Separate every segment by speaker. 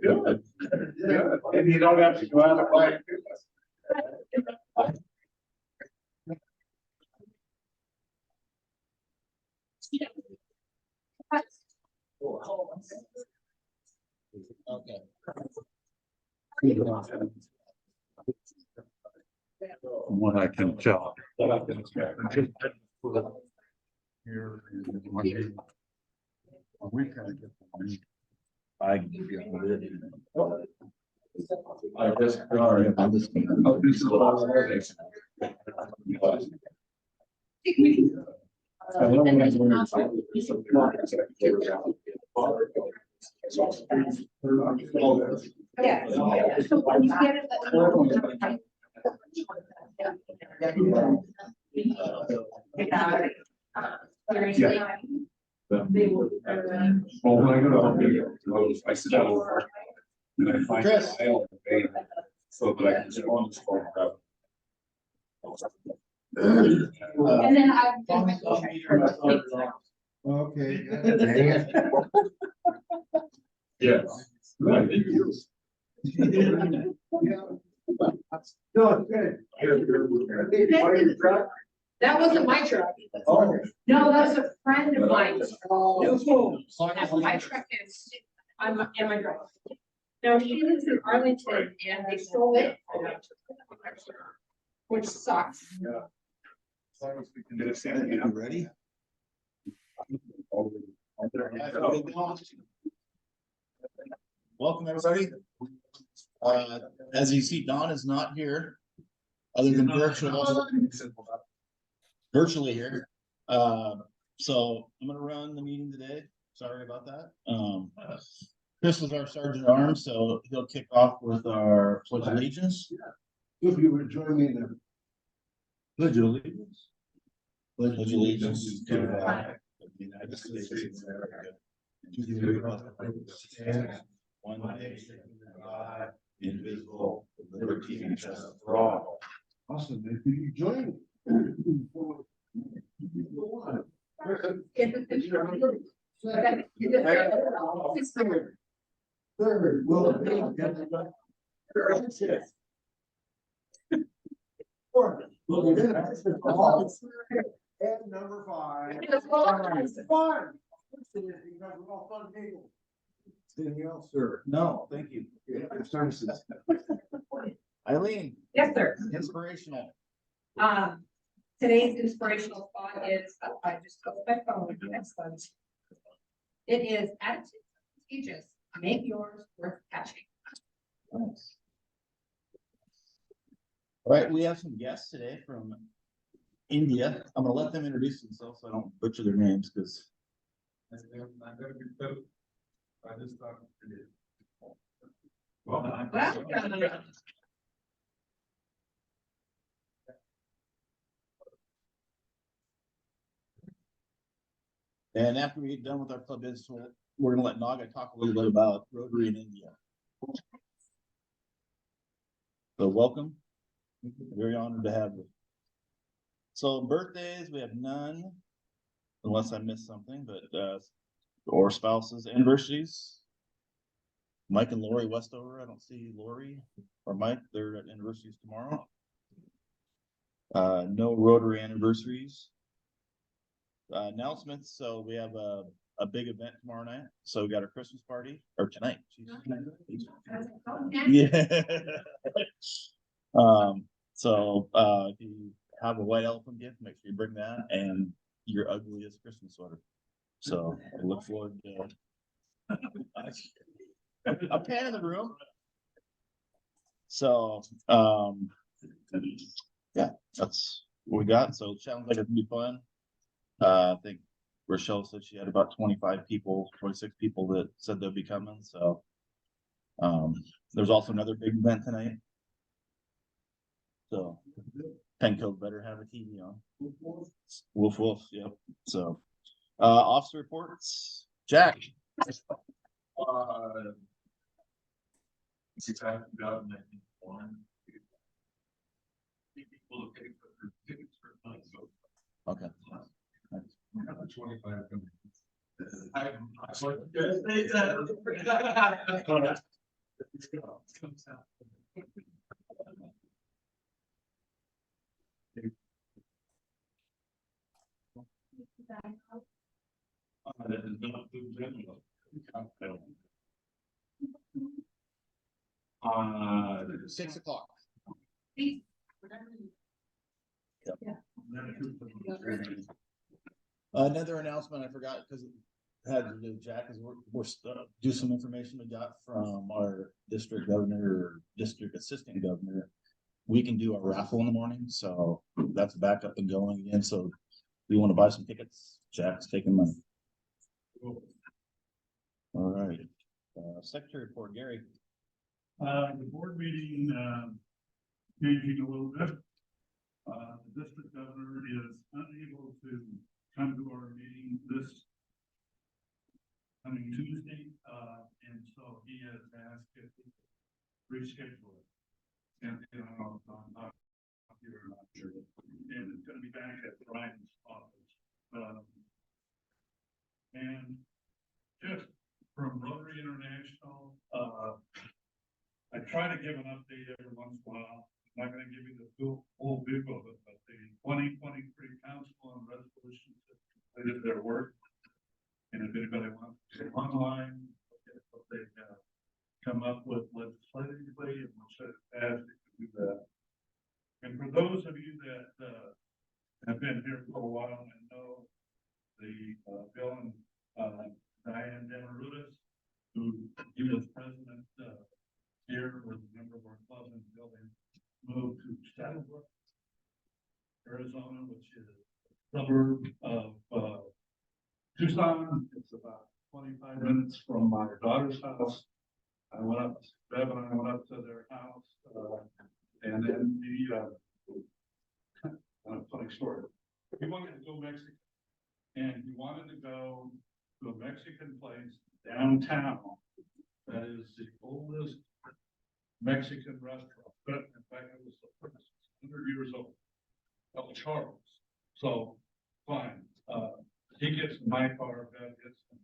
Speaker 1: Good. And you don't have to go out and buy it.
Speaker 2: Okay.
Speaker 1: From what I can tell. Here we kind of get the I can give you a bit. I just, I'm just gonna. I'll do some observation. Well, when I go to Home Depot, I sit down and I find an aisle of paint so that I can sit on this phone.
Speaker 3: And then I.
Speaker 2: Okay.
Speaker 1: Yes. Right.
Speaker 2: No, good.
Speaker 3: That wasn't my truck.
Speaker 2: Oh.
Speaker 3: No, that was a friend of mine.
Speaker 2: Oh.
Speaker 3: My truck is, I'm in my drive. No, she lives in Arlington and they stole it. Which sucks.
Speaker 1: Yeah. As long as we can get a stand.
Speaker 2: You ready? Welcome, everybody. As you see, Don is not here, other than virtually here. So I'm gonna run the meeting today. Sorry about that. Chris is our Sergeant at Arms, so he'll kick off with our pledge of allegiance.
Speaker 4: If you would join me in the
Speaker 2: Pledge of allegiance. Pledge allegiance to the flag of the United States of America, and to the republic which stands one nation under God, indivisible, with liberty and justice for all.
Speaker 4: awesome, if you join. Third, will. Fourth, and number five. Fun. Anything else, sir?
Speaker 2: No, thank you.
Speaker 4: Services.
Speaker 2: Eileen,
Speaker 3: Yes, sir.
Speaker 2: inspirational.
Speaker 3: Today's inspirational thought is, I just got my phone, excellent. It is attitude contagious, make yours worth catching.
Speaker 2: Nice. All right, we have some guests today from India. I'm gonna let them introduce themselves so I don't butcher their names because.
Speaker 1: I just thought.
Speaker 3: Well,
Speaker 2: And after we get done with our club business, we're gonna let Naga talk a little bit about Rotary in India. So welcome. Very honored to have you. So birthdays, we have none, unless I missed something, but or spouses, anniversaries. Mike and Lori Westover. I don't see Lori or Mike. They're at anniversaries tomorrow. No Rotary anniversaries. Announcements. So we have a big event tomorrow night. So we got our Christmas party or tonight. Yeah. So if you have a white elephant gift, make sure you bring that and your ugliest Christmas sweater. So I look forward to a pan in the room. So yeah, that's what we got. So it sounds like it's gonna be fun. I think Rochelle said she had about 25 people, 26 people that said they'll be coming. So there's also another big event tonight. So Penco better have a TV on. Woof woof, yep. So officer reports. Jack.
Speaker 1: 25. Uh,
Speaker 2: 6 o'clock. Another announcement I forgot because it had to do with Jack is we're do some information we got from our district governor or district assistant governor. We can do a raffle in the morning, so that's back up and going again. So if you want to buy some tickets, Jack's taking money. All right, secretary report, Gary.
Speaker 5: The board meeting, changing a little bit. The district governor is unable to come to our meeting this coming Tuesday, and so he has asked if we could reschedule it. And, I'm not here, I'm not sure. And it's gonna be back at Brian's office. And just from Rotary International, I try to give an update every once in a while. I'm not gonna give you the full view of it, but the 2023 Council on Resolutions have completed their work. And if anybody wants to go online, look at what they've come up with legislatively and what should pass, they can do that. And for those of you that have been here for a while and know the Bill and Diane Demarutis, who he was president here, was a member of our club in the building, moved to Saddlebrook, Arizona, which is a suburb of Tucson. It's about 25 minutes from my daughter's house. I went up, Bev and I went up to their house, and then funny story. He wanted to go Mexican, and he wanted to go to a Mexican place downtown that is the oldest Mexican restaurant. But in fact, it was the first 100 years old. El Charles. So fine. He gets in my car, Bev gets in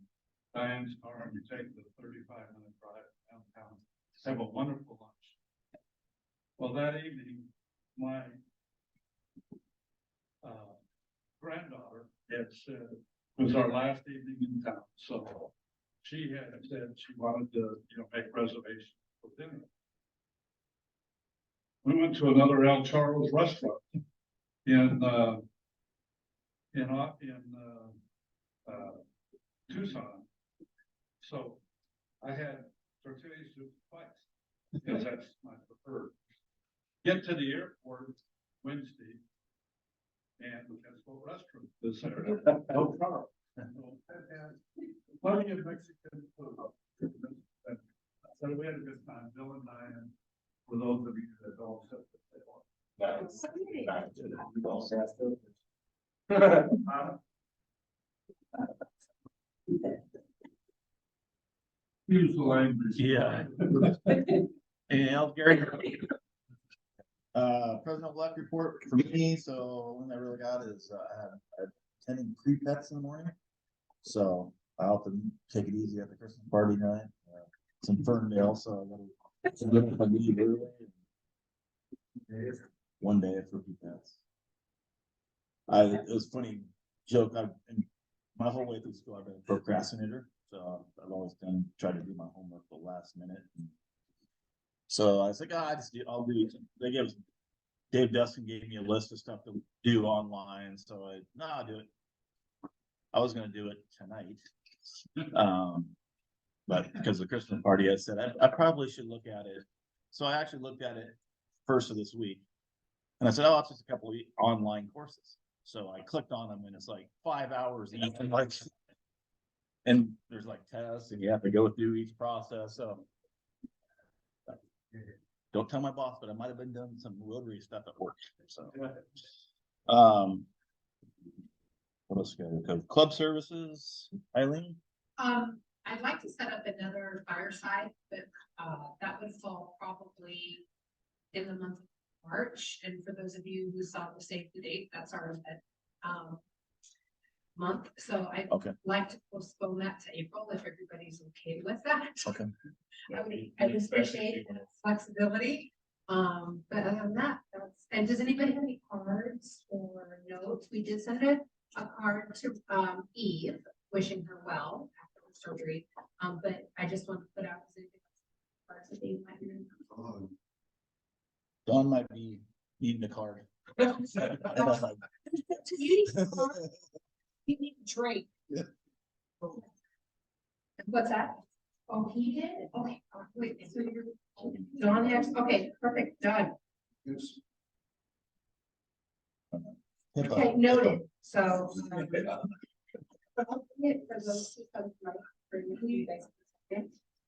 Speaker 5: Diane's car, and we take the 35-minute drive downtown. Have a wonderful lunch. Well, that evening, my granddaughter had said it was our last evening in town, so she had said she wanted to, make reservations for dinner. We went to another El Charles restaurant in Tucson. So I had tortilla soup twice because that's my preferred. Get to the airport Wednesday, and guess what restaurant is there? El Charles. Plenty of Mexican food. So we had a good time, Bill and Diane, for those of you that don't set use the language.
Speaker 2: Yeah. Anything else, Gary? President-elect report for me, so one I really got is, I'm attending pre-pets in the morning. So I'll have to take it easy at the Christmas party night. It's in Ferndale, so I gotta leave early. One day for pre-pets. It was funny joke. My whole way through school, I've been a procrastinator. So I've always tried to do my homework the last minute. So I was like, I'll do it. Dave Dustin gave me a list of stuff to do online. So I'll do it. I was going to do it tonight. But because of the Christmas party, I said, I probably should look at it. So I actually looked at it first of this week. And I said, it's just a couple of online courses. So I clicked on them and it's like 5 hours each. And there's like tests and you have to go through each process. So don't tell my boss, but I might have been doing some Rotary stuff at work. So, what else got to go? Club services, Eileen?
Speaker 3: I'd like to set up another fireside, but that would fall probably in the month of March. And for those of you who saw the save the date, that's our event. month, so I'd
Speaker 2: Okay,
Speaker 3: like to postpone that to April if everybody's okay with that.
Speaker 2: okay.
Speaker 3: I would appreciate flexibility, but other than that, and does anybody have any cards or notes? We did send a card to, Eve, wishing her well after her surgery, but I just want to put out. Cards that they might remember.
Speaker 2: Dawn might be needing a card.
Speaker 3: You need a card? You need a drink.
Speaker 2: Yeah.
Speaker 3: What's that? Oh, he did? Okay, wait, so you're, Dawn has, okay, perfect, done. Okay, noted, so.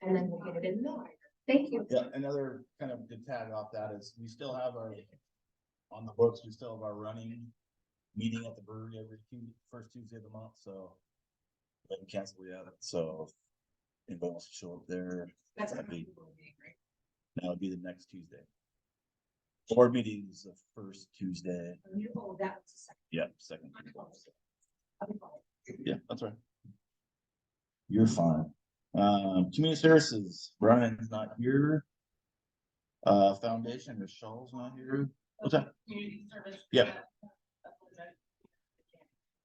Speaker 3: And then we'll get it in there. Thank you.
Speaker 2: Yeah, another kind of to tag off that is we still have our, on the books, we still have our running meeting at the brewery every first Tuesday of the month, so. Let me cancel yet, so. If anybody wants to show up there,
Speaker 3: That's.
Speaker 2: that'd be the next Tuesday. Board meeting is the first Tuesday,
Speaker 3: Oh, that was the second.
Speaker 2: yeah, second. Yeah, that's right. You're fine. Community services, Brian's not here. Foundation, Michelle's not here. What's that?
Speaker 3: Community service.
Speaker 2: Yeah.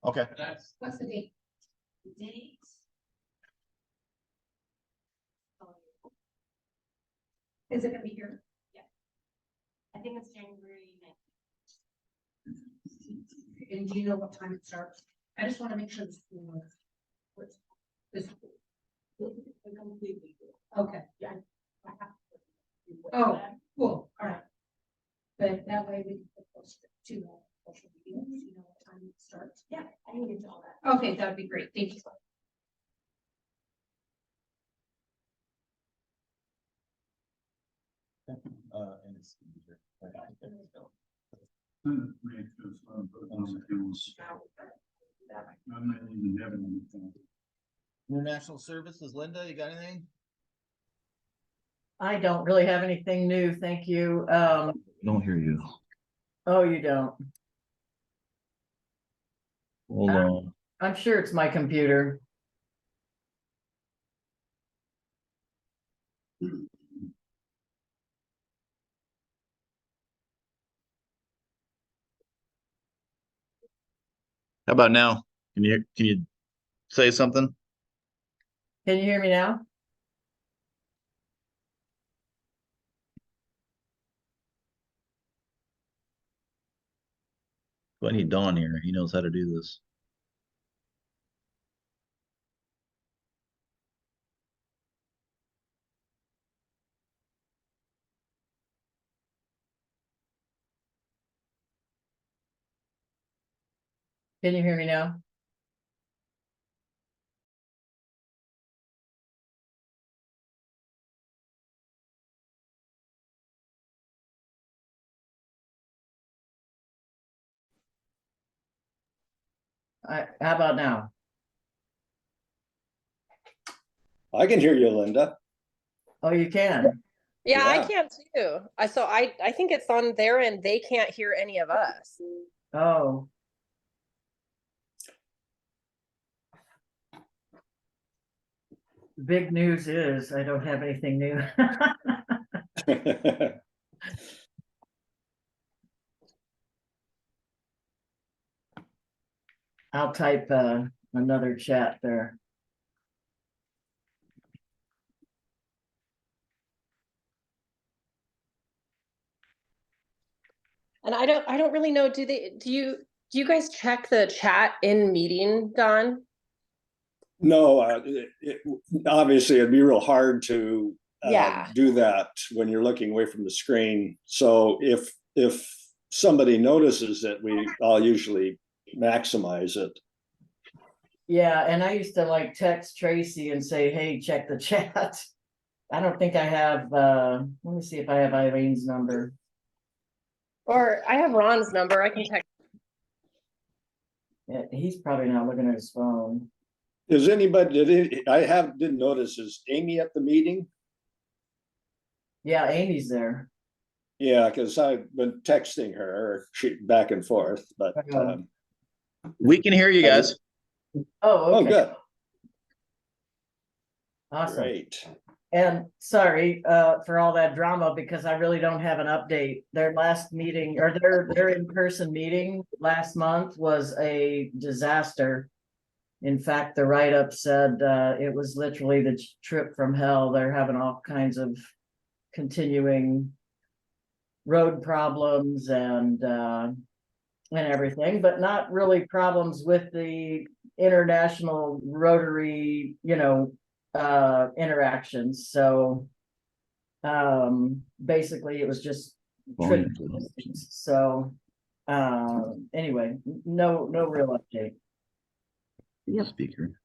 Speaker 2: Okay.
Speaker 3: What's the date? The date? Is it gonna be here? Yeah. I think it's January 9th. And do you know what time it starts? I just wanna make sure the school knows. This. Okay, yeah. Oh, cool, all right. But that way we can post it to social media, so you know what time it starts. Yeah, I can get to all that. Okay, that'd be great, thank you.
Speaker 2: And it's. International services, Linda, you got anything?
Speaker 6: I don't really have anything new, thank you.
Speaker 2: Don't hear you.
Speaker 6: Oh, you don't?
Speaker 2: Hold on.
Speaker 6: I'm sure it's my computer.
Speaker 2: How about now? Can you say something?
Speaker 6: Can you hear me now?
Speaker 2: Well, I need Don here. He knows how to do this.
Speaker 6: Can you hear me now? How about now?
Speaker 7: I can hear you, Linda.
Speaker 6: Oh, you can?
Speaker 8: Yeah, I
Speaker 7: Yeah.
Speaker 8: can too. I think it's on their end. They can't hear any of us.
Speaker 6: Oh. Big news is I don't have anything new. I'll type another chat there.
Speaker 8: And I don't really know, do you guys check the chat in meeting, Don?
Speaker 7: No, obviously it'd be real hard to
Speaker 8: Yeah.
Speaker 7: do that when you're looking away from the screen. So if somebody notices it, I'll usually maximize it.
Speaker 6: Yeah, and I used to like text Tracy and say, hey, check the chat. I don't think I have, let me see if I have Eileen's number.
Speaker 8: Or I have Ron's number. I can text.
Speaker 6: Yeah, he's probably not looking at his phone.
Speaker 7: Is anybody, didn't notice, is Amy at the meeting?
Speaker 6: Yeah, Amy's there.
Speaker 7: Yeah, because I've been texting her back and forth, but
Speaker 6: Uh-huh.
Speaker 2: We can hear you guys.
Speaker 6: Oh,
Speaker 7: Oh,
Speaker 6: okay,
Speaker 7: good,
Speaker 6: awesome.
Speaker 7: great.
Speaker 6: And sorry, for all that drama, because I really don't have an update. Their last meeting or their in-person meeting last month was a disaster. In fact, the write-up said, it was literally the trip from hell. They're having all kinds of continuing road problems and everything, but not really problems with the international Rotary, interactions. So basically it was just trip. So anyway, no real update.
Speaker 9: Yep.
Speaker 2: Speaker.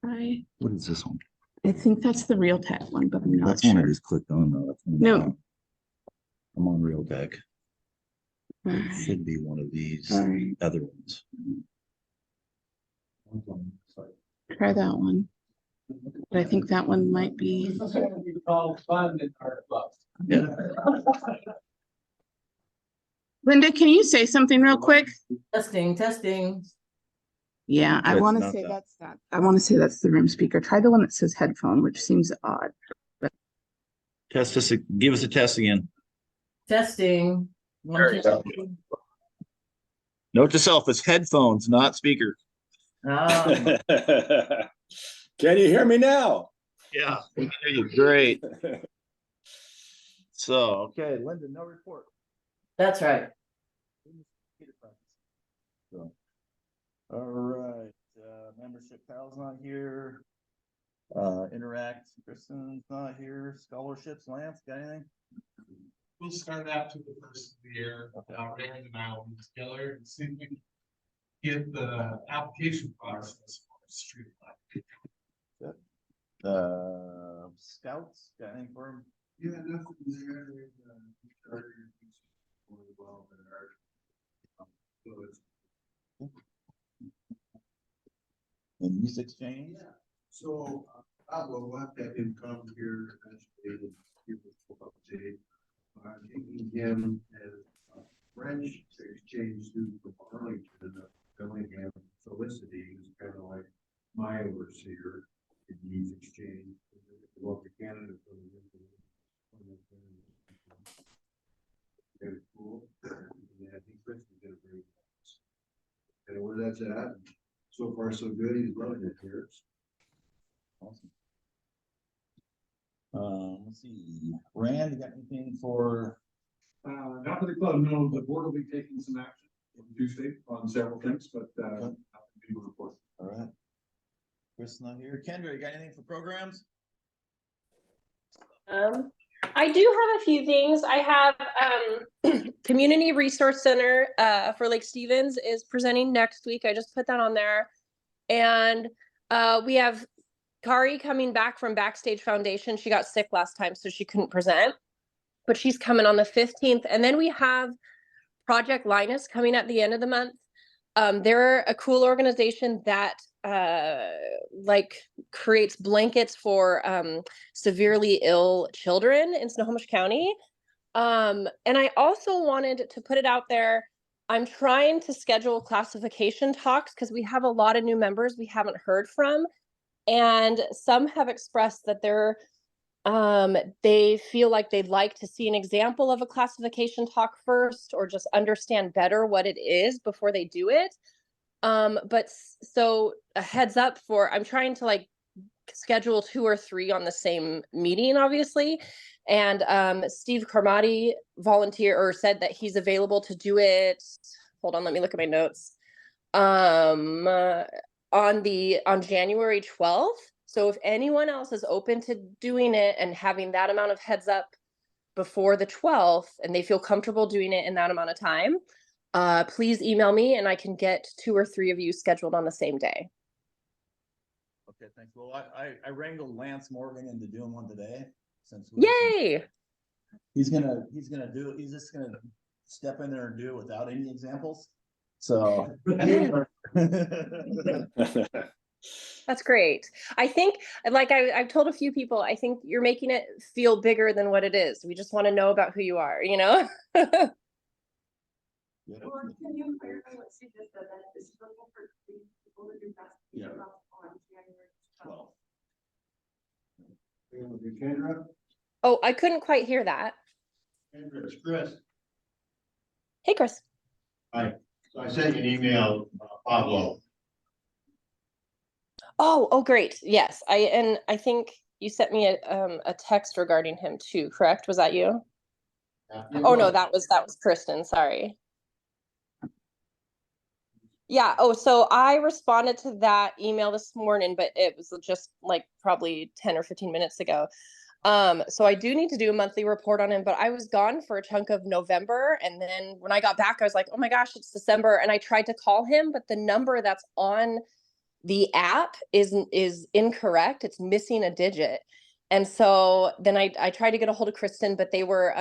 Speaker 9: What is this one?
Speaker 10: I think that's the Real Tech one, but I'm not
Speaker 9: That's the one I
Speaker 10: sure.
Speaker 9: just clicked on though.
Speaker 10: No.
Speaker 9: I'm on Real Tech. It
Speaker 10: Alright,
Speaker 9: should be one of these
Speaker 10: alright,
Speaker 9: other ones.
Speaker 10: try that one. But I think that one might be,
Speaker 9: Yeah.
Speaker 10: Linda, can you say something real quick?
Speaker 6: Testing.
Speaker 10: Yeah, I
Speaker 9: That's
Speaker 10: want to
Speaker 9: not
Speaker 10: say
Speaker 9: that.
Speaker 10: that's that. I want to say that's the room speaker. Try the one that says headphone, which seems odd.
Speaker 9: Test us, give us a test again.
Speaker 6: Testing. One,
Speaker 9: There you
Speaker 6: two,
Speaker 9: go. Note to self, it's headphones, not speaker.
Speaker 6: um,
Speaker 7: Can you hear me now?
Speaker 9: Yeah, we can hear you great. So, okay, Linda, no report.
Speaker 6: that's right.
Speaker 2: So, all right, membership Kyle's not here. Interact, Kristen's not here. Scholarships, Lance, got anything?
Speaker 5: We'll start out to the first of the year, Raymond and I will be together and see if we can get the application process for streetlight.
Speaker 2: Scouts, got anything for him?
Speaker 4: Yeah, nothing there. Well, so it's
Speaker 2: The music exchange?
Speaker 4: Yeah, so we'll have to have him come here eventually and give us a full update. Taking him as French exchange student from Arlington, Bellingham, Felicity, who's kind of like my overseer in youth exchange. Well, to Canada. Very cool. And I think Chris is gonna bring. And where that's at, so far so good, he's loving it here.
Speaker 2: Awesome. Let's see, Rand, you got anything for?
Speaker 1: Not for the club, no, the board will be taking some action on Tuesday on several things, but, nothing to report.
Speaker 2: All right. Chris not here. Kendra, you got anything for programs?
Speaker 8: I do have a few things. I have Community Resource Center for Lake Stevens is presenting next week. I just put that on there. And we have Kari coming back from Backstage Foundation. She got sick last time, so she couldn't present, but she's coming on the 15th. And then we have Project Linus coming at the end of the month. They're a cool organization that like creates blankets for severely ill children in Snohomish County. And I also wanted to put it out there. I'm trying to schedule classification talks because we have a lot of new members we haven't heard from. And some have expressed that they feel like they'd like to see an example of a classification talk first, or just understand better what it is before they do it. But so a heads up I'm trying to like schedule 2 or 3 on the same meeting, obviously. And Steve Carmody said that he's available to do it. Hold on, let me look at my notes. On January 12th. So if anyone else is open to doing it and having that amount of heads up before the 12th, and they feel comfortable doing it in that amount of time, please email me and I can get 2 or 3 of you scheduled on the same day.
Speaker 2: Okay, thanks. Well, I wrangled Lance Morgan into doing one today.
Speaker 8: Yay!
Speaker 2: He's just gonna step in there and do it without any examples. So.
Speaker 8: That's great. I think, like I've told a few people, I think you're making it feel bigger than what it is. We just want to know about who you are, you know?
Speaker 2: Good.
Speaker 3: Or can you clarify what Steve just said, that this is looking for three people to do that?
Speaker 2: Yeah.
Speaker 3: On January 12th.
Speaker 2: 12.
Speaker 4: Kendra?
Speaker 8: Oh, I couldn't quite hear that.
Speaker 4: Kendra, it's Chris.
Speaker 8: Hey, Chris.
Speaker 4: Hi, so I sent you an email, Pablo.
Speaker 8: Oh, great. Yes, I think you sent me a text regarding him too, correct? Was that you? Oh, no, that was Kristen, sorry. Yeah, so I responded to that email this morning, but it was just like probably 10 or 15 minutes ago. So I do need to do a monthly report on him, but I was gone for a chunk of November. And then when I got back, I was like, oh my gosh, it's December. And I tried to call him, but the number that's on the app is incorrect. It's missing a digit. And so then I tried to get a hold of Kristen, but they were,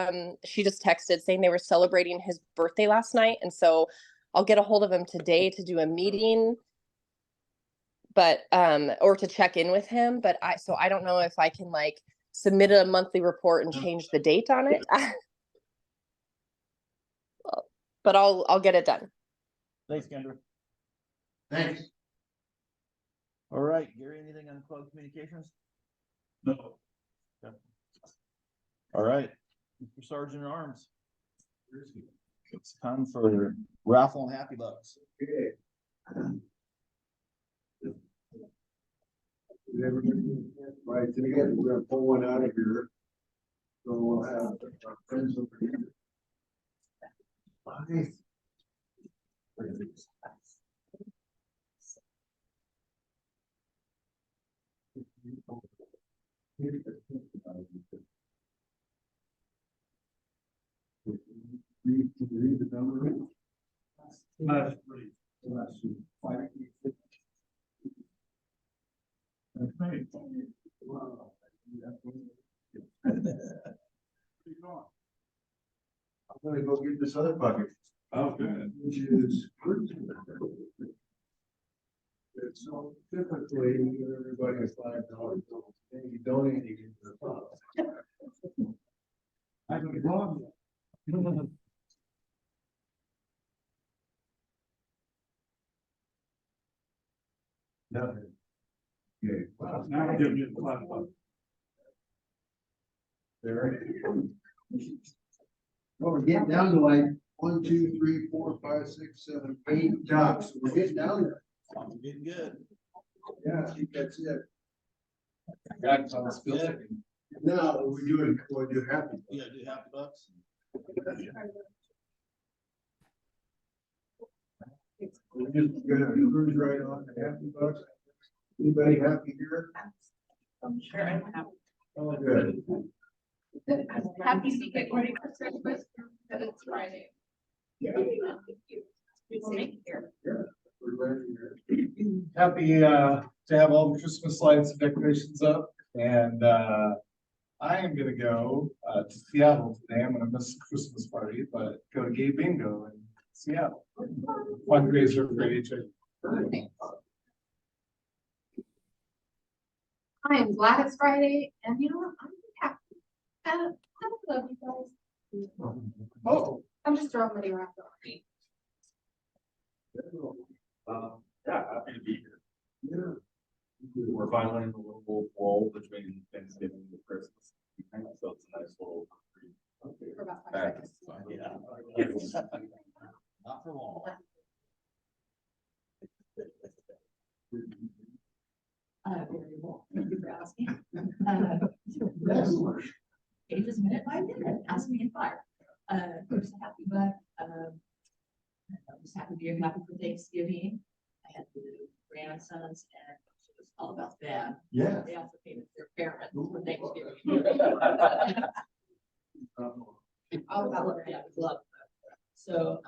Speaker 8: she just texted saying they were celebrating his birthday last night. And so I'll get a hold of him today to do a meeting, but, or to check in with him. But I don't know if I can like submit a monthly report and change the date on it. But I'll get it done.
Speaker 2: Thanks, Kendra.
Speaker 4: Thanks.
Speaker 2: All right, Gary, anything on cloud communications?
Speaker 1: No.
Speaker 2: Okay. All right, Mr. Sergeant at Arms. It's time for raffle and happy bucks.
Speaker 4: Okay. Right, together, we're gonna pull one out of here. So we'll have our friends over here. Bye. Read the number.
Speaker 5: Last three.
Speaker 4: Last two. 5.
Speaker 5: Okay.
Speaker 4: Wow. I'm gonna go get this other bucket.
Speaker 1: Oh, good.
Speaker 4: Which is. So typically, you give everybody a $5 bill, and you donate it to the fund.
Speaker 5: I can go on.
Speaker 4: Nothing. Okay. Wow.
Speaker 5: Now I'll give you the last one.
Speaker 4: There. Well, we're getting down to like 1, 2, 3, 4, 5, 6, 7, 8 ducks. We're getting down there.
Speaker 2: I'm getting good.
Speaker 4: Yeah, I think that's it.
Speaker 1: Got it on the spill.
Speaker 4: Now, we're doing, we'll do happy.
Speaker 2: Yeah, do happy bucks.
Speaker 4: We're just gonna cruise right on to happy bucks. Anybody happy here?
Speaker 3: I'm sure I have.
Speaker 4: Oh, good.
Speaker 3: Happy secret morning for Christmas, that it's Friday.
Speaker 4: Yeah.
Speaker 3: Thank you.
Speaker 4: We're ready here.
Speaker 11: Happy to have all the Christmas lights and decorations up, and I am gonna go to Seattle today. I'm gonna miss the Christmas party, but go to Gay Bingo in Seattle. Fundraiser for HA.
Speaker 3: I am glad it's Friday, and you know what, I'm happy. I love you guys.
Speaker 11: Oh,
Speaker 3: I'm just throwing money around.
Speaker 1: Yeah, happy to be here.
Speaker 4: Yeah.
Speaker 1: We're finally in the little lull between Thanksgiving and Christmas. So it's a nice little.
Speaker 3: For about 5
Speaker 1: Back.
Speaker 3: seconds.
Speaker 2: Yeah. Not for long.
Speaker 12: Very well. Thank you for asking. Pages minute by minute, ask me in fire. First, a happy buck. I'm just happy to be here, happy for Thanksgiving. I had the grandsons and it was all about them.
Speaker 4: Yeah.
Speaker 12: They also came with their parents for Thanksgiving. All about what I love. So,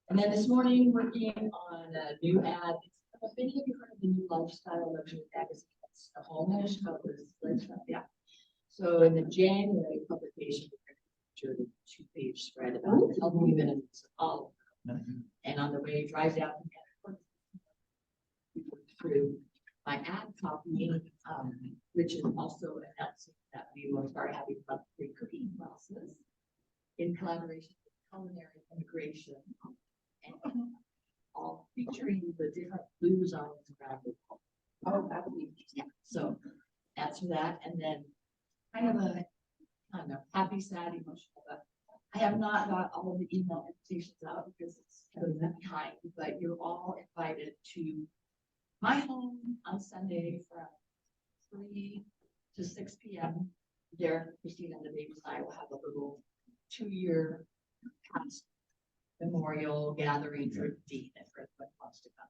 Speaker 12: and then this morning, working on a new ad. Have any of you heard of the new lifestyle luxury magazine? It's a homish called this lifestyle, yeah. So in the January publication, we featured a 2-page spread about the healthy benefits of olive oil. And on the way you drive down, we went through my ad copy, which is also announcing that we will start having monthly cooking classes in collaboration with culinary integration. And all featuring the different food zones around the world. Oh, that would be, yeah, so that's for that, and then I have a, I don't know, happy, sad, emotional, but I have not got all of the email invitations out because it's kind of behind, but you're all invited to my home on Sunday from 3 to 6 p.m. Derek, Christina, and the babies and I will have a little 2-year past memorial gathering for Dean if everyone wants to come.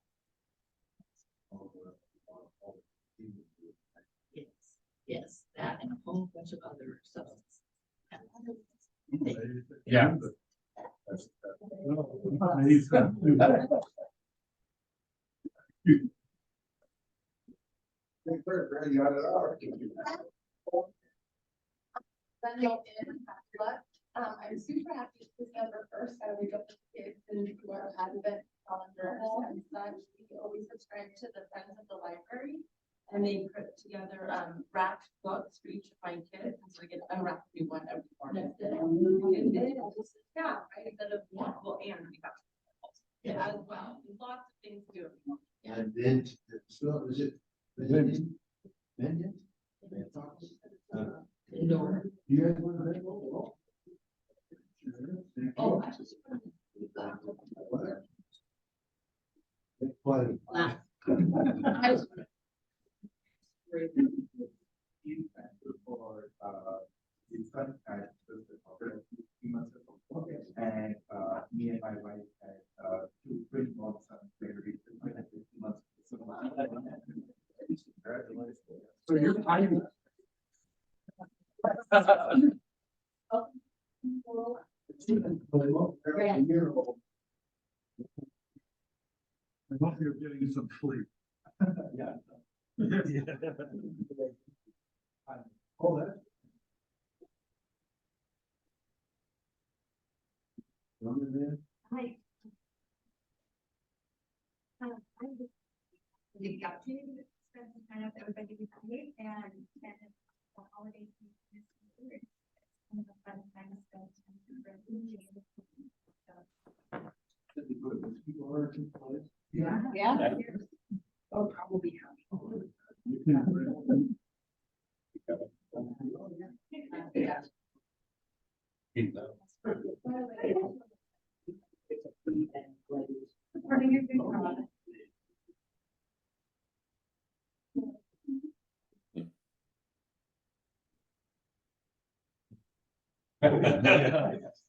Speaker 12: Yes, yes, that and a whole bunch of other stuff.
Speaker 5: Yeah.
Speaker 3: I'm super happy it's December 1st. I wake up with kids and wear Advent calendars and such. We always subscribe to the Friends of the Library. And they put together wrapped books for each of my kids. And so I get to unwrap a new one every morning. And then yeah, I got a multiple and we got yeah, as well. Lots of things to do.
Speaker 4: And then, so is it? Vengeance?
Speaker 12: Indoor.
Speaker 4: You guys want to make one?
Speaker 12: Oh, I was.
Speaker 11: And me and my wife had 2 pretty long sons. Months. So you're tiny.
Speaker 5: I hope you're getting some sleep.
Speaker 11: Yeah.
Speaker 5: Oh, that.
Speaker 3: Hi. The opportunity to spend some time with everybody we meet and the holiday season is kind of a fun time to spend time. Yeah. Oh, probably.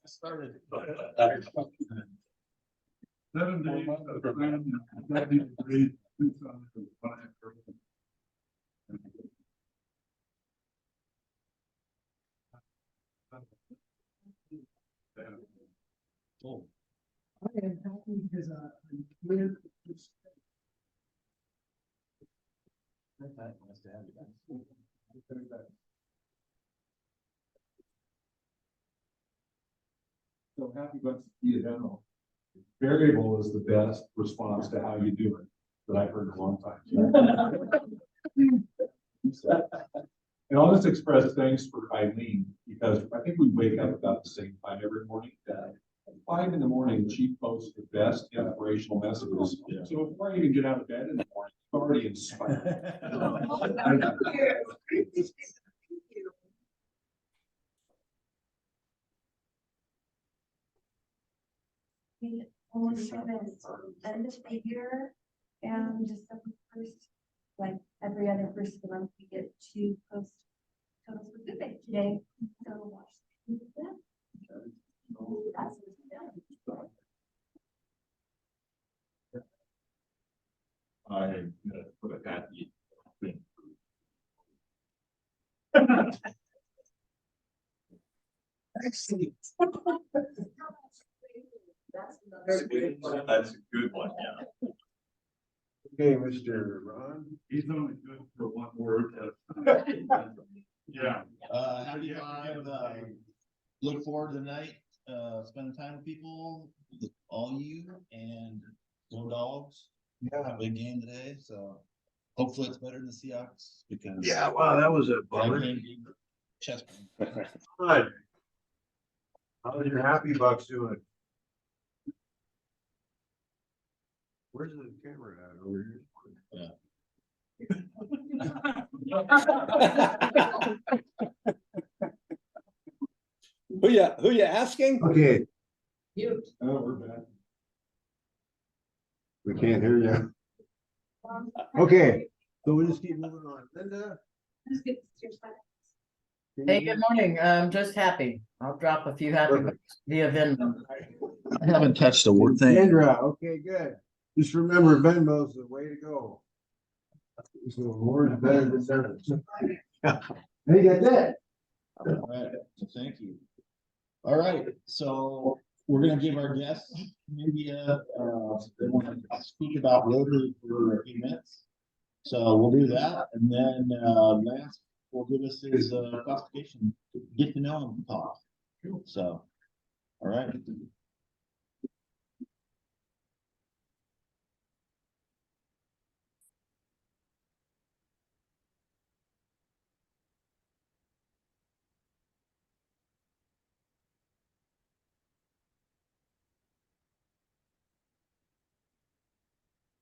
Speaker 2: Started.
Speaker 5: 7 days of time, 70 degrees, 2 suns, and 5 person.
Speaker 2: Oh.
Speaker 11: I am happy because I'm with.
Speaker 2: Nice to have you back.
Speaker 1: So happy bucks to you, general. Variable is the best response to how you do it that I've heard in a long time. And I'll just express thanks for Eileen, because I think we wake up about the same time every morning. At 5 in the morning, she posts the best inspirational messages.
Speaker 2: Yeah.
Speaker 1: So before I even get out of bed in the morning, it's already inspired.
Speaker 3: We almost have an end of the year and December 1st, like every other first of the month, we get to post totals for food bank today. So watch. That's
Speaker 1: I'm gonna put a happy.
Speaker 12: Excellent.
Speaker 9: That's a good one, yeah.
Speaker 4: Okay, Mr. Ron.
Speaker 5: He's only good for one word. Yeah.
Speaker 2: Happy 5, look forward to the night, spending time with people, all you, and go Dogs.
Speaker 4: Yeah.
Speaker 2: Big game today, so hopefully it's better than the Seahawks because.
Speaker 4: Yeah, wow, that was a bummer.
Speaker 2: Chest.
Speaker 4: But How's your happy bucks doing? Where's the camera at over here?
Speaker 7: Who you asking?
Speaker 4: Okay,
Speaker 12: You.
Speaker 1: Oh, we're back.
Speaker 4: we can't hear you. Okay, so we just keep moving on. Linda?
Speaker 3: Let's get your side.
Speaker 6: Hey, good morning. Just happy. I'll drop a few happy
Speaker 4: Perfect.
Speaker 6: bucks via Venmo.
Speaker 9: I haven't touched a word thing.
Speaker 4: Sandra, okay, good. Just remember Venmo's the way to go. So more is better than seven. Hey, that's it.
Speaker 2: All right, thank you. All right, so we're gonna give our guests maybe they want to speak about Rotary for a few minutes. So we'll do that, and then Lance will give us his classification, get to know him talk. So, all right.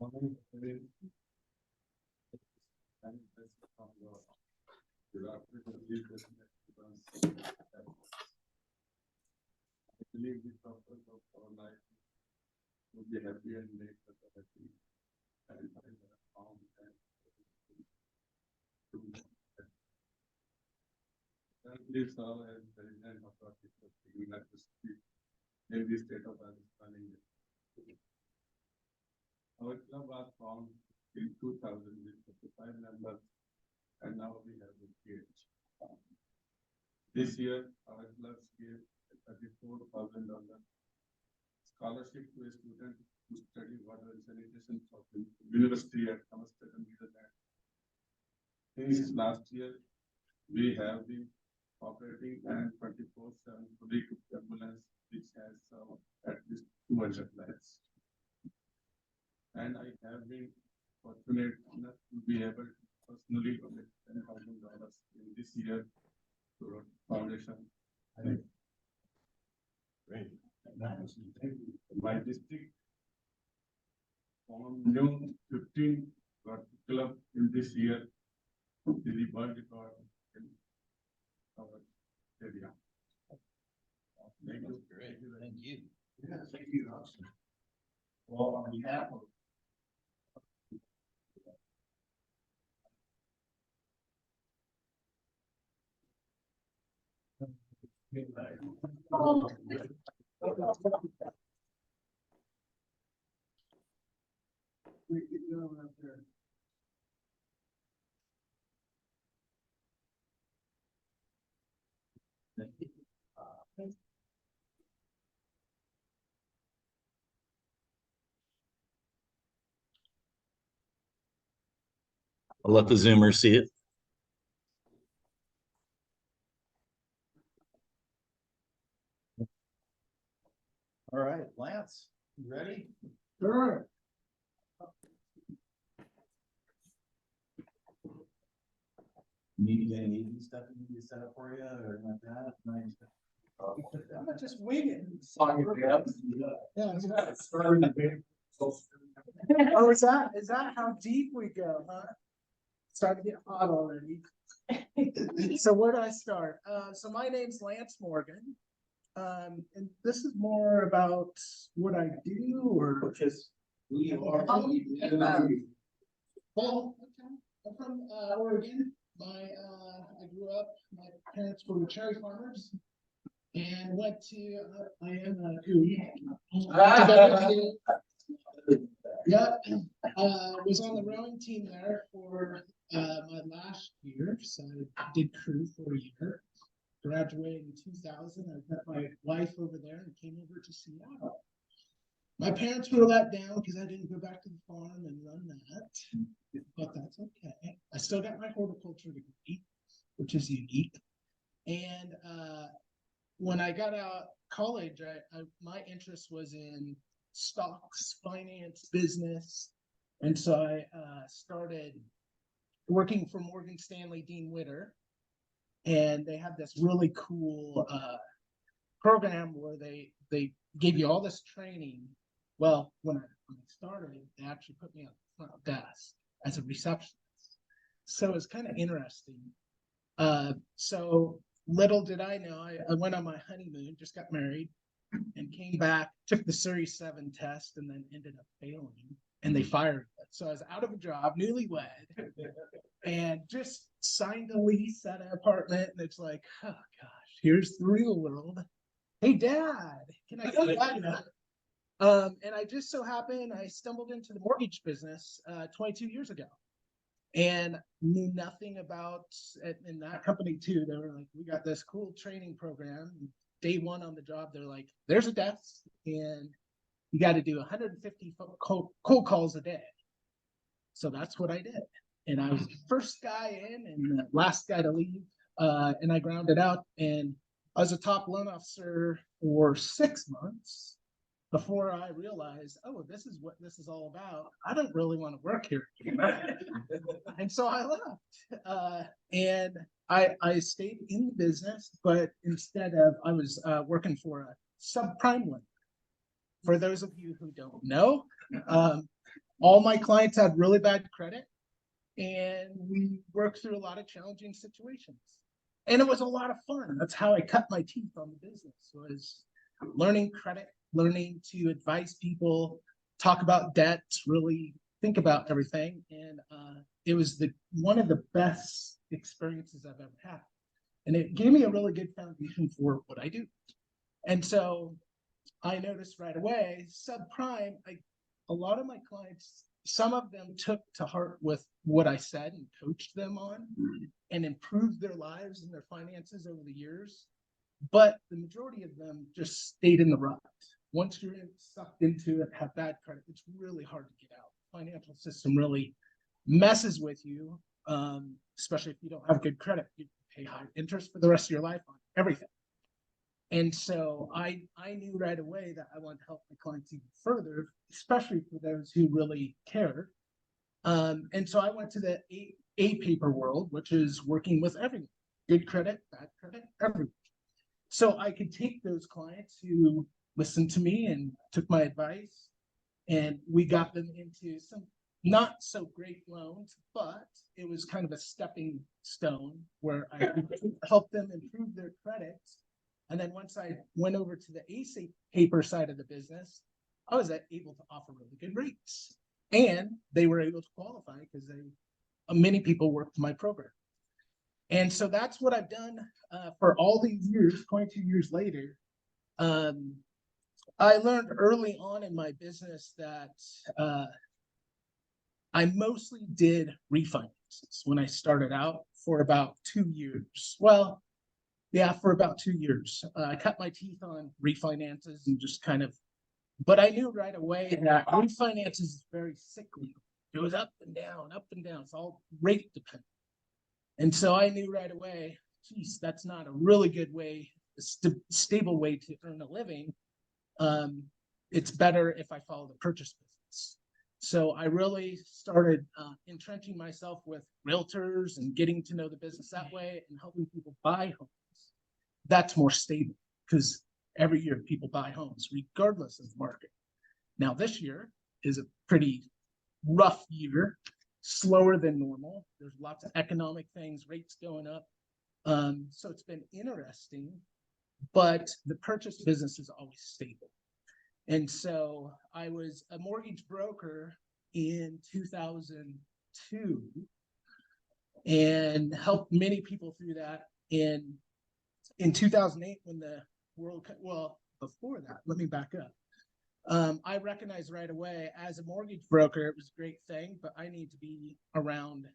Speaker 1: I believe the purpose of our life would be happy and make us happy. And I have found that. Currently, serve as president of our United States in the state of Rajasthan, India. Our club was formed in 2000 with 55 members, and now we have 58. This year, our club gave $34,000 scholarship to a student to study water and sanitation from the University at Somerset and Netherlands. Since last year, we have been operating an 24/7 fully equipped ambulance which has at least 200 lives. And I have been fortunate enough to be able to personally donate $10,000 in this year to our foundation. Great. My district formed new 15 club in this year. The world record in our area. Thank you.
Speaker 2: Great, thank you.
Speaker 4: Yeah, thank you.
Speaker 2: Well, on behalf of
Speaker 9: I'll let the Zoomers see it.
Speaker 2: All right, Lance, you ready?
Speaker 11: Sure.
Speaker 2: Need any easy stuff you need to set up for you or like that? Nice.
Speaker 11: I'm not just winging. Yeah. Oh, is that how deep we go, huh? Starting to get hot already. So where do I start? So my name's Lance Morgan. And this is more about what I do or just
Speaker 2: Who you are.
Speaker 11: Well, I'm from Oregon. I grew up, my parents were cherry farmers and went to, I am a Cooey. Yep, was on the rowing team there for my last year, so I did crew for a year. Graduated in 2000, I met my wife over there and came over to Seattle. My parents were let down because I didn't go back to the farm and run that, but that's okay. I still got my horticulture degree, which is unique. And when I got out of college, my interest was in stocks, finance, business. And so I started working for Morgan Stanley Dean Witter. And they have this really cool
Speaker 13: program where they gave you all this training. Well, when I started, they actually put me on the front desk as a receptionist. So it's kind of interesting. So little did I know, I went on my honeymoon, just got married, and came back, took the Series 7 test, and then ended up failing, and they fired me. So I was out of a job, newlywed, and just signed a lease at an apartment, and it's like, oh gosh, here's the real world. Hey, Dad, can I go back now? And I just so happened I stumbled into the mortgage business 22 years ago, and knew nothing about in that company too. They were like, we got this cool training program. Day one on the job, they're like, there's a desk, and you got to do 150 cold calls a day. So that's what I did, and I was the first guy in and the last guy to leave. And I grounded out, and I was a top loan officer for 6 months before I realized, oh, this is what this is all about. I don't really want to work here. And so I left. And I stayed in the business, but instead of, I was working for a subprime lender. For those of you who don't know, all my clients had really bad credit, and we worked through a lot of challenging situations. And it was a lot of fun. That's how I cut my teeth on the business, was learning credit, learning to advise people, talk about debt, really think about everything. And it was one of the best experiences I've ever had. And it gave me a really good foundation for what I do. And so I noticed right away, subprime, a lot of my clients, some of them took to heart with what I said and coached them on and improved their lives and their finances over the years. But the majority of them just stayed in the rut. Once you're sucked into it, have bad credit, it's really hard to get out. The financial system really messes with you, especially if you don't have good credit. You pay high interest for the rest of your life on everything. And so I knew right away that I wanted to help my clients even further, especially for those who really care. And so I went to the A paper world, which is working with everyone, good credit, bad credit, everyone. So I could take those clients who listened to me and took my advice, and we got them into some not so great loans, but it was kind of a stepping stone where I could help them improve their credit. And then once I went over to the ACE paper side of the business, I was able to offer really good rates, and they were able to qualify because many people worked my program. And so that's what I've done for all these years, 22 years later. I learned early on in my business that I mostly did refinances when I started out for about 2 years. Well, yeah, for about 2 years. I cut my teeth on refinances and just kind of, but I knew right away that refinances is very cyclical. It was up and down, up and down. It's all rate dependent. And so I knew right away, geez, that's not a really good way, a stable way to earn a living. It's better if I follow the purchase business. So I really started entrenching myself with realtors and getting to know the business that way and helping people buy homes. That's more stable because every year people buy homes regardless of the market. Now this year is a pretty rough year, slower than normal. There's lots of economic things, rates going up. So it's been interesting, but the purchase business is always stable. And so I was a mortgage broker in 2002 and helped many people through that. In 2008, when the world, well, before that, let me back up. I recognized right away as a mortgage broker, it was a great thing, but I need to be around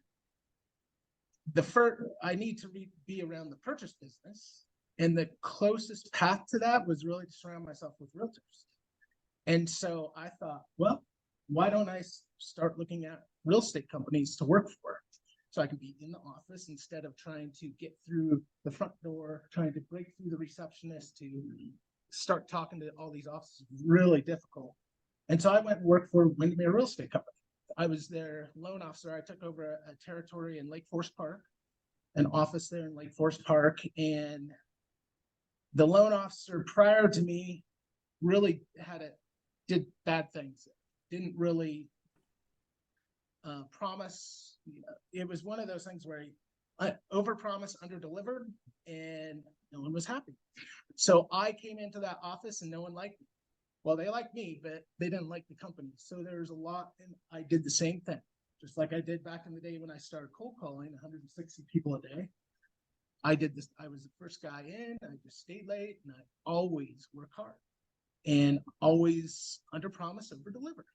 Speaker 13: be around the purchase business. And the closest path to that was really to surround myself with realtors. And so I thought, well, why don't I start looking at real estate companies to work for? So I can be in the office instead of trying to get through the front door, trying to break through the receptionist to start talking to all these offices, really difficult. And so I went and worked for Windermere Real Estate Company. I was their loan officer. I took over a territory in Lake Forest Park, an office there in Lake Forest Park. And the loan officer prior to me really did bad things. Didn't really promise. It was one of those things where I overpromised, underdelivered, and no one was happy. So I came into that office and no one liked me. Well, they liked me, but they didn't like the company. So there's a lot, and I did the same thing, just like I did back in the day when I started cold calling 160 people a day. I did this. I was the first guy in. I just stayed late, and I always work hard and always under promise, over deliver.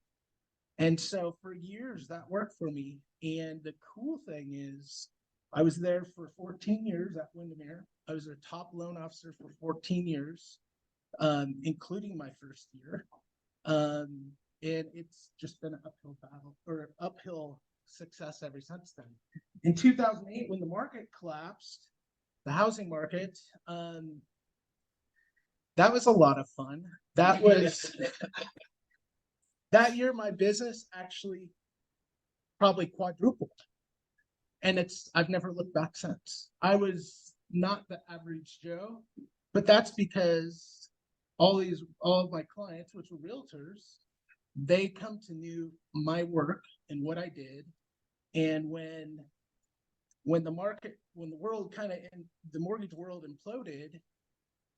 Speaker 13: And so for years that worked for me. And the cool thing is I was there for 14 years at Windermere. I was a top loan officer for 14 years, including my first year. And it's just been an uphill battle or uphill success ever since then. In 2008, when the market collapsed, the housing market, that was a lot of fun. That was that year my business actually probably quadrupled. And I've never looked back since. I was not the average Joe, but that's because all of my clients, which were realtors, they come to know my work and what I did. And when the world the mortgage world imploded,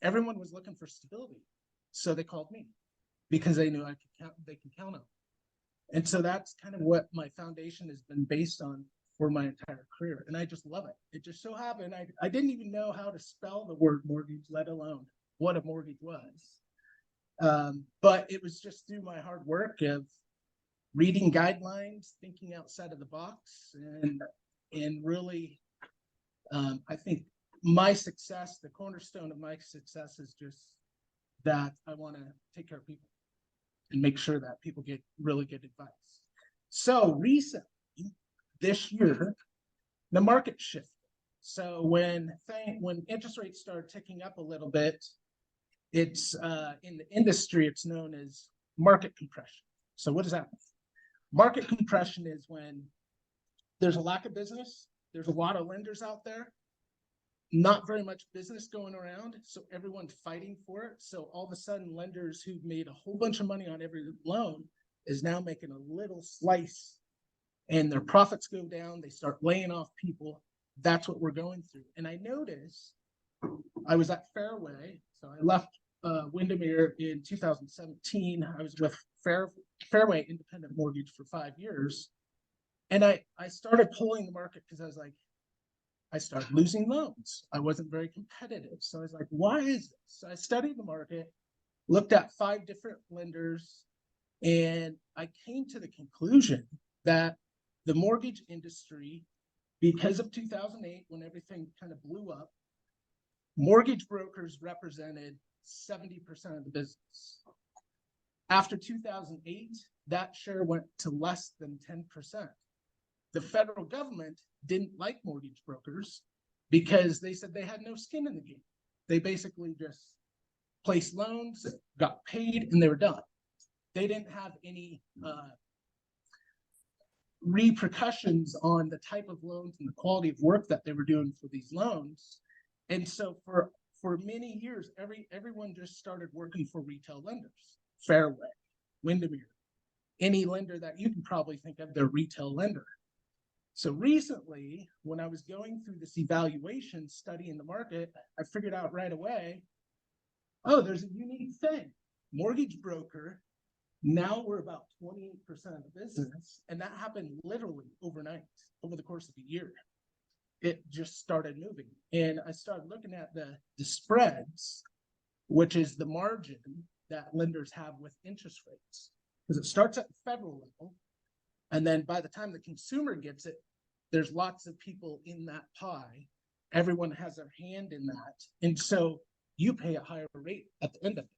Speaker 13: everyone was looking for stability. So they called me because they knew they could count on. And so that's kind of what my foundation has been based on for my entire career. And I just love it. It just so happened, I didn't even know how to spell the word mortgage, let alone what a mortgage was. But it was just through my hard work of reading guidelines, thinking outside of the box, and really, I think my success, the cornerstone of my success is just that I want to take care of people and make sure that people get really good advice. So recently, this year, the market shifted. So when interest rates started ticking up a little bit, it's in the industry, it's known as market compression. So what does that mean? Market compression is when there's a lack of business, there's a lot of lenders out there, not very much business going around, so everyone's fighting for it. So all of a sudden, lenders who've made a whole bunch of money on every loan is now making a little slice, and their profits go down. They start laying off people. That's what we're going through. And I noticed, I was at Fairway, so I left Windermere in 2017. I was with Fairway Independent Mortgage for 5 years, and I started pulling the market because I started losing loans. I wasn't very competitive. So I was like, why is this? So I studied the market, looked at 5 different lenders, and I came to the conclusion that the mortgage industry, because of 2008, when everything kind of blew up, mortgage brokers represented 70% of the business. After 2008, that share went to less than 10%. The federal government didn't like mortgage brokers because they said they had no skin in the game. They basically just placed loans, got paid, and they were done. They didn't have any repercussions on the type of loans and the quality of work that they were doing for these loans. And so for many years, everyone just started working for retail lenders. Fairway, Windermere, any lender that you can probably think of, their retail lender. So recently, when I was going through this evaluation study in the market, I figured out right away, oh, there's a unique thing. Mortgage broker, now we're about 28% of the business, and that happened literally overnight, over the course of a year. It just started moving. And I started looking at the spreads, which is the margin that lenders have with interest rates. Because it starts at the federal level, and then by the time the consumer gets it, there's lots of people in that pie. Everyone has their hand in that. And so you pay a higher rate at the end of it.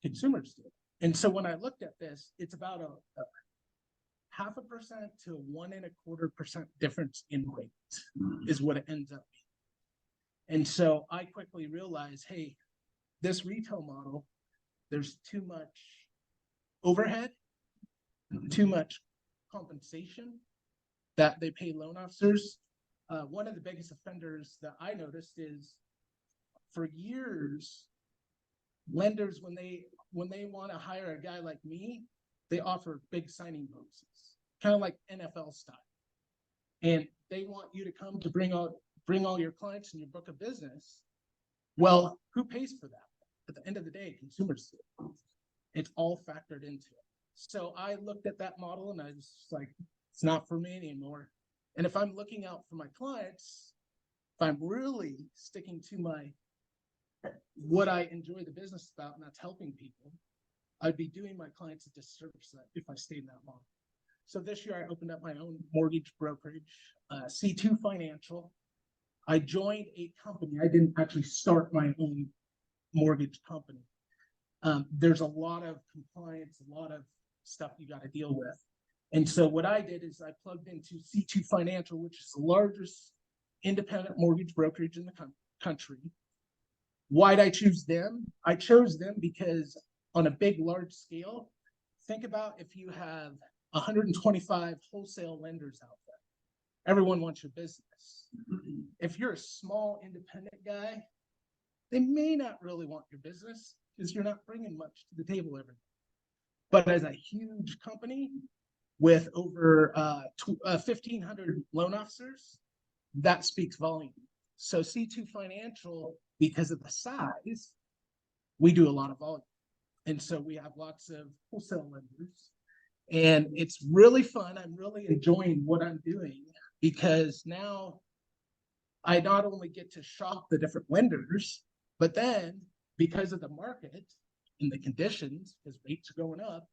Speaker 13: Consumers do. And so when I looked at this, it's about a 0.5% to 1.25% difference in rate is what it ends up being. And so I quickly realized, hey, this retail model, there's too much overhead, too much compensation that they pay loan officers. One of the biggest offenders that I noticed is for years, lenders, when they want to hire a guy like me, they offer big signing bonuses, kind of like NFL style. And they want you to come to bring all your clients in your book of business. Well, who pays for that? At the end of the day, consumers do. It's all factored into it. So I looked at that model and I was just like, it's not for me anymore. And if I'm looking out for my clients, if I'm really sticking to what I enjoy the business about, and that's helping people, I'd be doing my clients a disservice if I stayed in that model. So this year I opened up my own mortgage brokerage, C2 Financial. I joined a company. I didn't actually start my own mortgage company. There's a lot of compliance, a lot of stuff you got to deal with. And so what I did is I plugged into C2 Financial, which is the largest independent mortgage brokerage in the country. Why'd I choose them? I chose them because on a big, large scale, think about if you have 125 wholesale lenders out there. Everyone wants your business. If you're a small independent guy, they may not really want your business because you're not bringing much to the table every day. But as a huge company with over 1,500 loan officers, that speaks volume. So C2 Financial, because of the size, we do a lot of volume. And so we have lots of wholesale lenders. And it's really fun. I'm really enjoying what I'm doing because now I not only get to shop the different lenders, but then because of the market and the conditions, because rates are going up,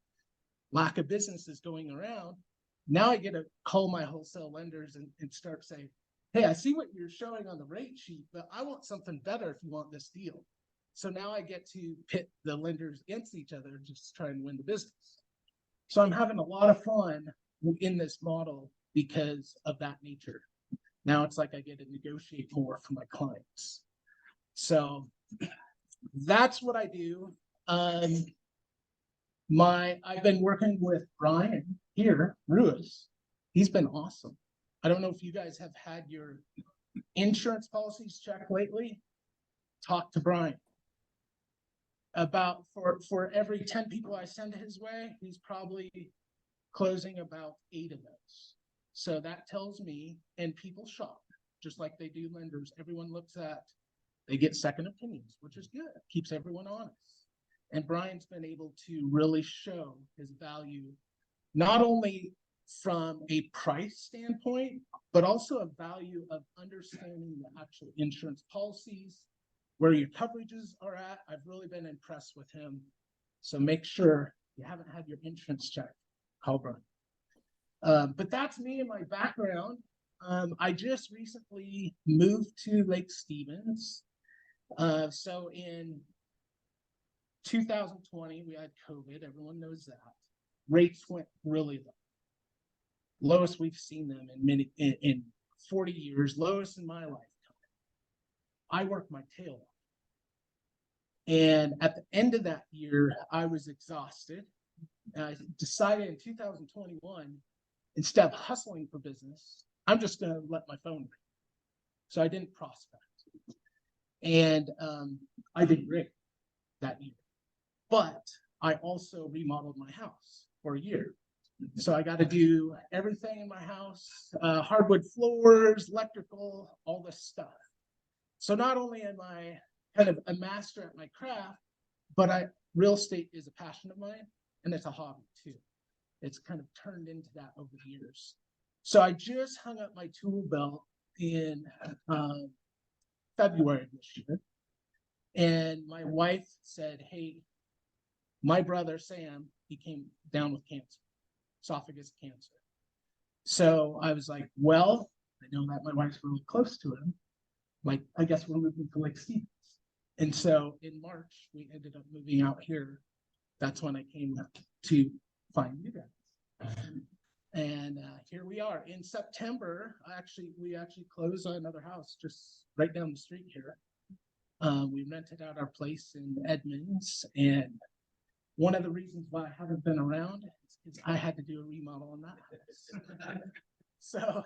Speaker 13: lack of business is going around. Now I get to call my wholesale lenders and start saying, hey, I see what you're showing on the rate sheet, but I want something better if you want this deal. So now I get to pit the lenders against each other, just to try and win the business. So I'm having a lot of fun in this model because of that nature. Now it's like I get to negotiate more for my clients. So that's what I do. I've been working with Brian here, Ruiz. He's been awesome. I don't know if you guys have had your insurance policies checked lately. Talk to Brian. About for every 10 people I send his way, he's probably closing about 8 of those. So that tells me, and people shop just like they do lenders. Everyone looks at, they get second opinions, which is good. Keeps everyone honest. And Brian's been able to really show his value, not only from a price standpoint, but also a value of understanding the actual insurance policies, where your coverages are at. I've really been impressed with him. So make sure you haven't had your insurance checked, call Brian. But that's me and my background. I just recently moved to Lake Stevens. So in 2020, we had COVID. Everyone knows that. Rates went really low. Lowest we've seen them in 40 years, lowest in my lifetime. I worked my tail off. And at the end of that year, I was exhausted. And I decided in 2021, instead of hustling for business, I'm just going to let my phone ring. So I didn't prospect. And I did great that year. But I also remodeled my house for a year. So I got to do everything in my house, hardwood floors, electrical, all this stuff. So not only am I kind of a master at my craft, but real estate is a passion of mine, and it's a hobby too. It's kind of turned into that over the years. So I just hung up my tool belt in February of this year. And my wife said, hey, my brother Sam, he came down with cancer, esophagus cancer. So I was like, well, I know that my wife's really close to him. Like, I guess we're moving to Lake Stevens. And so in March, we ended up moving out here. That's when I came to find you guys. And here we are. In September, we actually closed on another house just right down the street here. We rented out our place in Edmonds, and one of the reasons why I haven't been around is I had to do a remodel on that house. So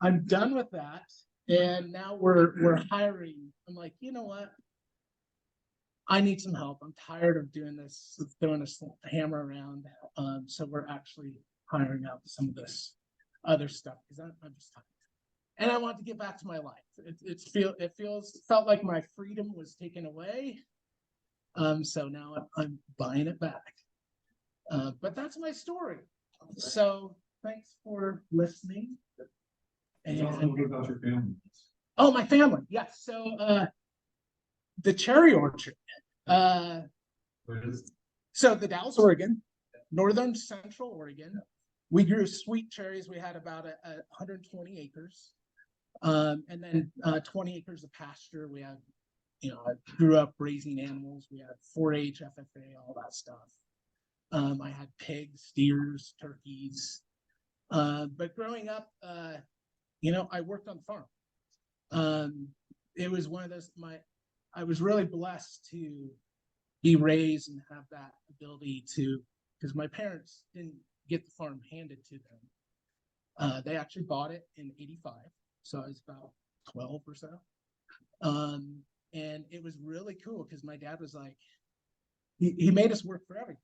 Speaker 13: I'm done with that, and now we're hiring. I'm like, you know what? I need some help. I'm tired of doing this, throwing a hammer around. So we're actually hiring out some of this other stuff because I'm just tired. And I want to get back to my life. It felt like my freedom was taken away. So now I'm buying it back. But that's my story. So thanks for listening. And
Speaker 5: Tell us a little bit about your family.
Speaker 13: oh, my family. Yes. So the cherry orchard.
Speaker 5: Where is
Speaker 13: So the Dalles, Oregon, northern central Oregon. We grew sweet cherries. We had about 120 acres. And then 20 acres of pasture. We had, I grew up raising animals. We had 4-H, FFA, all that stuff. I had pigs, steers, turkeys. But growing up, I worked on the farm. It was one of those, I was really blessed to be raised and have that ability to, because my parents didn't get the farm handed to them. They actually bought it in '85. So I was about 12 or so. And it was really cool because my dad was like, he made us work for everything.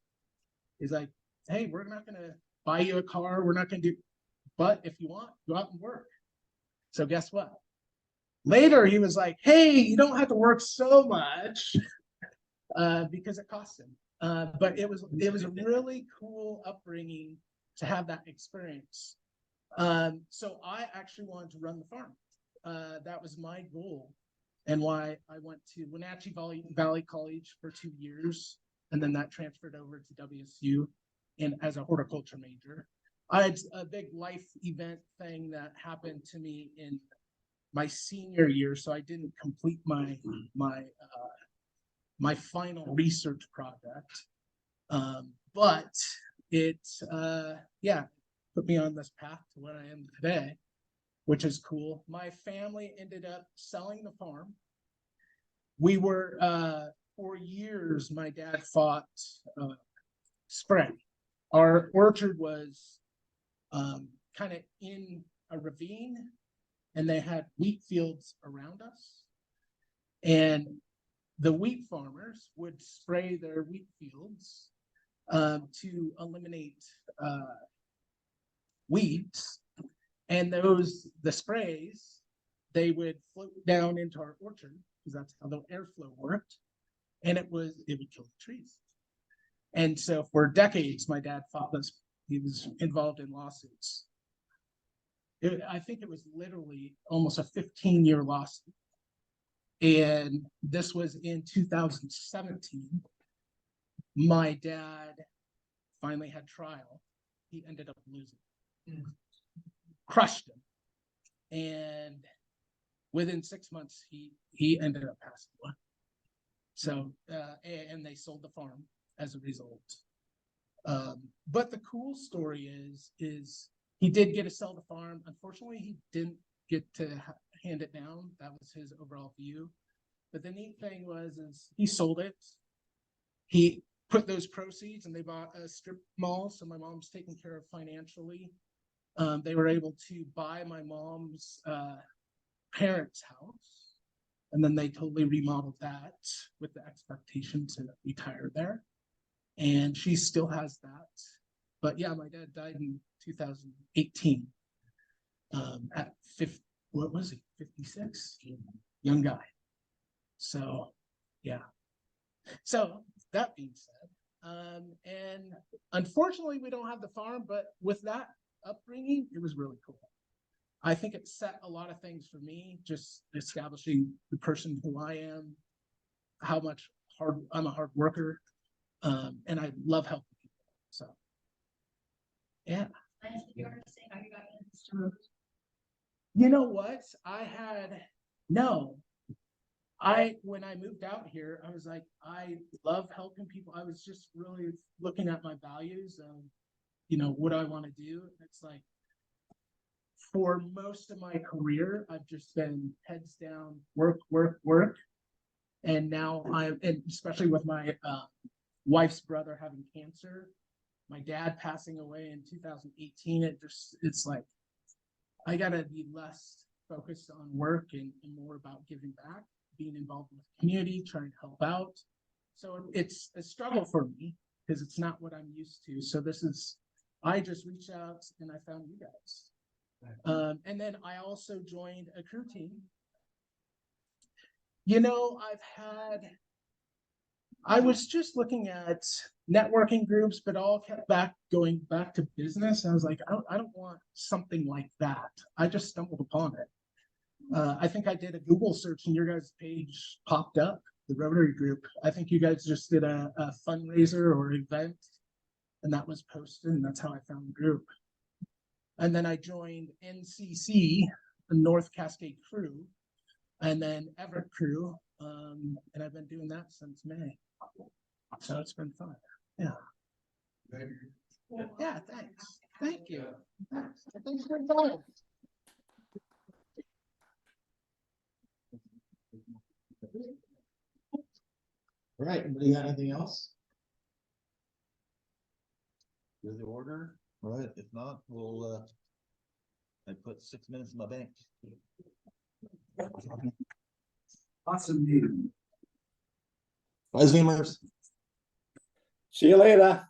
Speaker 13: He's like, hey, we're not going to buy you a car. We're not going to do, but if you want, go out and work. So guess what? Later, he was like, hey, you don't have to work so much because it costs him. But it was a really cool upbringing to have that experience. So I actually wanted to run the farm. That was my goal and why I went to Wenatchee Valley College for 2 years. And then that transferred over to WSU and as a horticulture major. I had a big life event thing that happened to me in my senior year. So I didn't complete my final research project. But it, put me on this path to what I am today, which is cool. My family ended up selling the farm. We were, for years, my dad fought spray. Our orchard was kind of in a ravine and they had wheat fields around us. And the wheat farmers would spray their wheat fields to eliminate weeds, and the sprays, they would float down into our orchard because that's how the airflow worked, and it would kill the trees. And so for decades, my dad fought this. He was involved in lawsuits. I think it was literally almost a 15-year lawsuit. And this was in 2017. My dad finally had trial. He ended up losing. Crushed him. And within 6 months, he ended up passing away. So, and they sold the farm as a result. But the cool story is he did get to sell the farm. Unfortunately, he didn't get to hand it down. That was his overall view. But the neat thing is he sold it. He put those proceeds and they bought a strip mall. So my mom's taken care of financially. They were able to buy my mom's parents' house. And then they totally remodeled that with the expectation to retire there. And she still has that. But yeah, my dad died in 2018 at 50, what was he, 56? Young guy. So, yeah. So that being said, and unfortunately we don't have the farm, but with that upbringing, it was really cool. I think it set a lot of things for me, just establishing the person who I am, how much I'm a hard worker, and I love helping people. So, yeah. You know what? When I moved out here, I was like, I love helping people. I was just really looking at my values and, what do I want to do? It's like, for most of my career, I've just been heads down, work. And now and especially with my wife's brother having cancer, my dad passing away in 2018, it's like, I gotta be less focused on work and more about giving back, being involved with the community, trying to help out. So it's a struggle for me because it's not what I'm used to. So I just reached out and I found you guys. And then I also joined a crew team. You know, I was just looking at networking groups, but all kept going back to business. I was like, I don't want something like that. I just stumbled upon it. I think I did a Google search and your guys' page popped up, the Rotary Group. I think you guys just did a fundraiser or event, and that was posted, and that's how I found the group. And then I joined NCC, the North Cascade Crew, and then Everett Crew, and I've been doing that since May. So it's been fun. Yeah. Yeah, thanks. Thank you. Thanks for inviting.
Speaker 2: All right, anybody got anything else? Do the order, all right, if not, we'll I put 6 minutes in my bank.
Speaker 4: Awesome meeting.
Speaker 2: Bye, Zoomers.
Speaker 7: See you later.